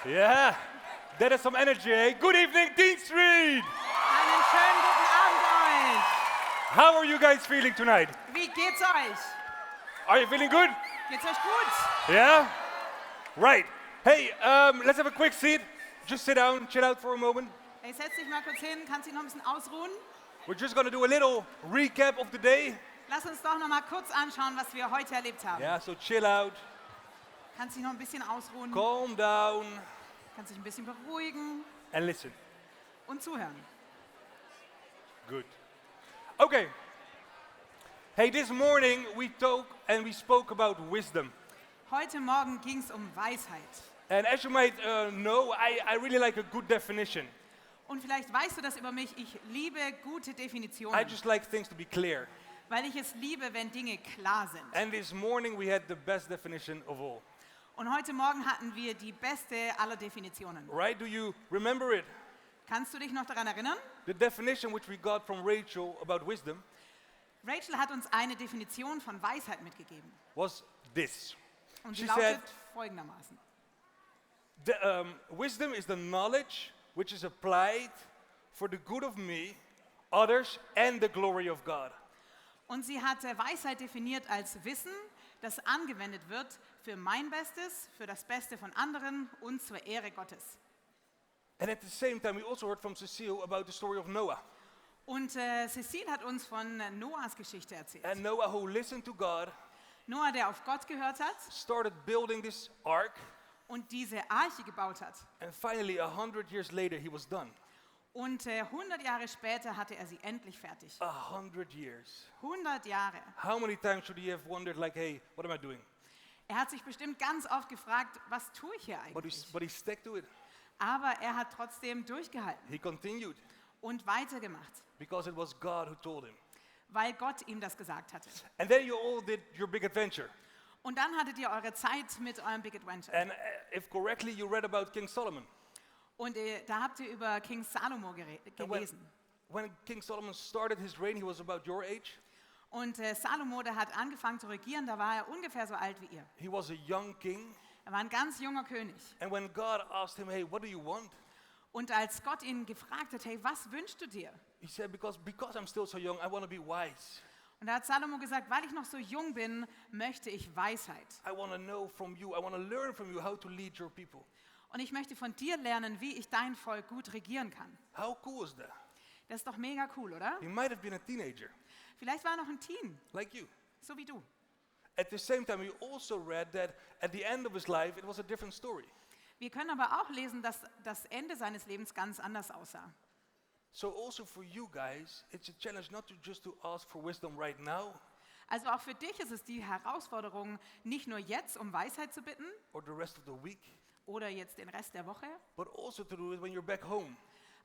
Yeah, that is some energy, eh? Good evening, TeenStreet! Einen schönen guten Abend euch. How are you guys feeling tonight? Wie geht's euch? Are you feeling good? Geht's euch gut? Yeah? Right. Hey, let's have a quick seat. Just sit down, chill out for a moment. Hey, setz dich mal kurz hin, kannst dich noch ein bisschen ausruhen. We're just gonna do a little recap of the day. Lass uns doch noch mal kurz anschauen, was wir heute erlebt haben. Yeah, so chill out, Kannst dich noch ein bisschen ausruhen, calm down, kannst dich ein bisschen beruhigen and listen. und zuhören. Good. Okay. Hey, this morning we talked and we spoke about wisdom. Heute Morgen ging es um Weisheit. And as you might know, I really like a good definition. Und vielleicht weißt du das über mich, ich liebe gute I Definitionen, just like things to be clear. weil ich es liebe, wenn Dinge klar sind. And this morning we had the best definition of all. Und heute Morgen hatten wir die beste aller Definitionen. Right? Do you remember it? Kannst du dich noch daran erinnern? The definition which we got from Rachel about wisdom Rachel hat uns eine Definition von Weisheit mitgegeben. was this. Und sie She lautet said, folgendermaßen. Wisdom is the knowledge which is applied for the good of me, others, and the glory of God. Und sie hat Weisheit definiert als Wissen, das angewendet wird für mein Bestes, für das Beste von anderen und zur Ehre Gottes. And at the same time, we also heard from Cecile about the story of Noah. Und Cecile hat uns von Noahs Geschichte erzählt. And Noah, who listened to God, Noah, der auf Gott gehört hat started building this ark, und diese Arche gebaut hat. and finally, 100 years later, he was done. Und 100 Jahre später hatte er sie endlich fertig. 100 years. 100 Jahre. How many times should he have wondered, like, hey, what am I doing? Er hat sich bestimmt ganz oft gefragt, was tue ich hier But eigentlich? he stuck to it. Aber er hat trotzdem durchgehalten He continued und weitergemacht, because it was God who told him. weil Gott ihm das gesagt hatte. And then you all did your big adventure. Und dann hattet ihr eure Zeit mit eurem Big Adventure. And if correctly, you read about King Solomon. Und da habt ihr über King Salomo And gelesen. when King Solomon started his reign, he was about your age. Und Salomo, der hat angefangen zu regieren, da war er ungefähr so alt wie ihr. He was a young king. Er war ein ganz junger König. And when God asked him, hey, what do you want? Und als Gott ihn gefragt hat, hey, was wünschst du dir? He said, because I'm still so young, I want to be wise. Und da hat Salomo gesagt, weil ich noch so jung bin, möchte ich Weisheit. I want to know from you. I want to learn from you how to lead your people. Und ich möchte von dir lernen, wie ich dein Volk gut regieren kann. How cool is that? Das ist doch mega cool, oder? He might have been a teenager, Vielleicht war er noch ein Teen, like you. so wie du. At the same time, we also read that at the end of his life, it was a different story. Wir können aber auch lesen, dass das Ende seines Lebens ganz anders aussah. So also for you guys, it's a challenge not just to ask for wisdom right now Also auch für dich ist es die Herausforderung, nicht nur jetzt um Weisheit zu bitten or the rest of the week, oder jetzt den Rest der Woche, but also to do it when you're back home,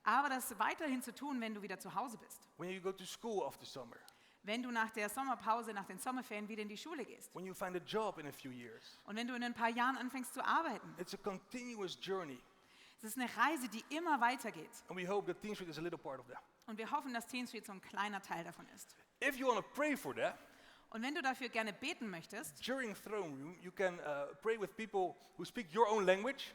aber das weiterhin zu tun, wenn du wieder zu Hause bist. when you go to school after summer, Wenn du nach der Sommerpause, nach den Sommerferien wieder in die Schule gehst. when you find a job in a few years. Und wenn du in ein paar Jahren anfängst zu arbeiten. It's a continuous journey, Es ist eine Reise, die immer weitergeht. and we hope that TeenStreet is a little part of that. Und wir hoffen, dass TeenStreet so ein kleiner Teil davon ist. If you want to pray for that, Und wenn du dafür gerne beten möchtest, during Throne Room, you can pray with people who speak your own language,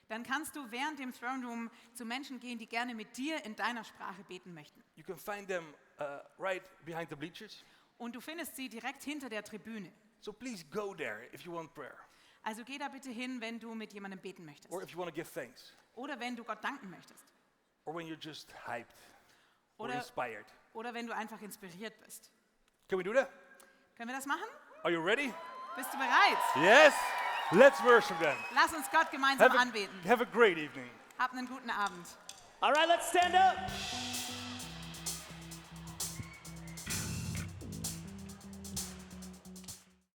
dann kannst du während dem Throne Room zu Menschen gehen, die gerne mit dir in deiner Sprache beten möchten. You can find them right behind the bleachers. Und du findest sie direkt hinter der Tribüne. So please go there if you want prayer Also geh da bitte hin, wenn du mit jemandem beten möchtest. or if you want to give thanks Oder wenn du Gott danken möchtest. or when you're just hyped or Oder, inspired. oder wenn du einfach inspiriert bist. Can we do that? Können wir das machen? Are you ready? Bist du bereit? Yes. Let's worship then. Lass uns Gott gemeinsam anbeten. Have a great evening. Hab einen guten Abend. All right, let's stand up.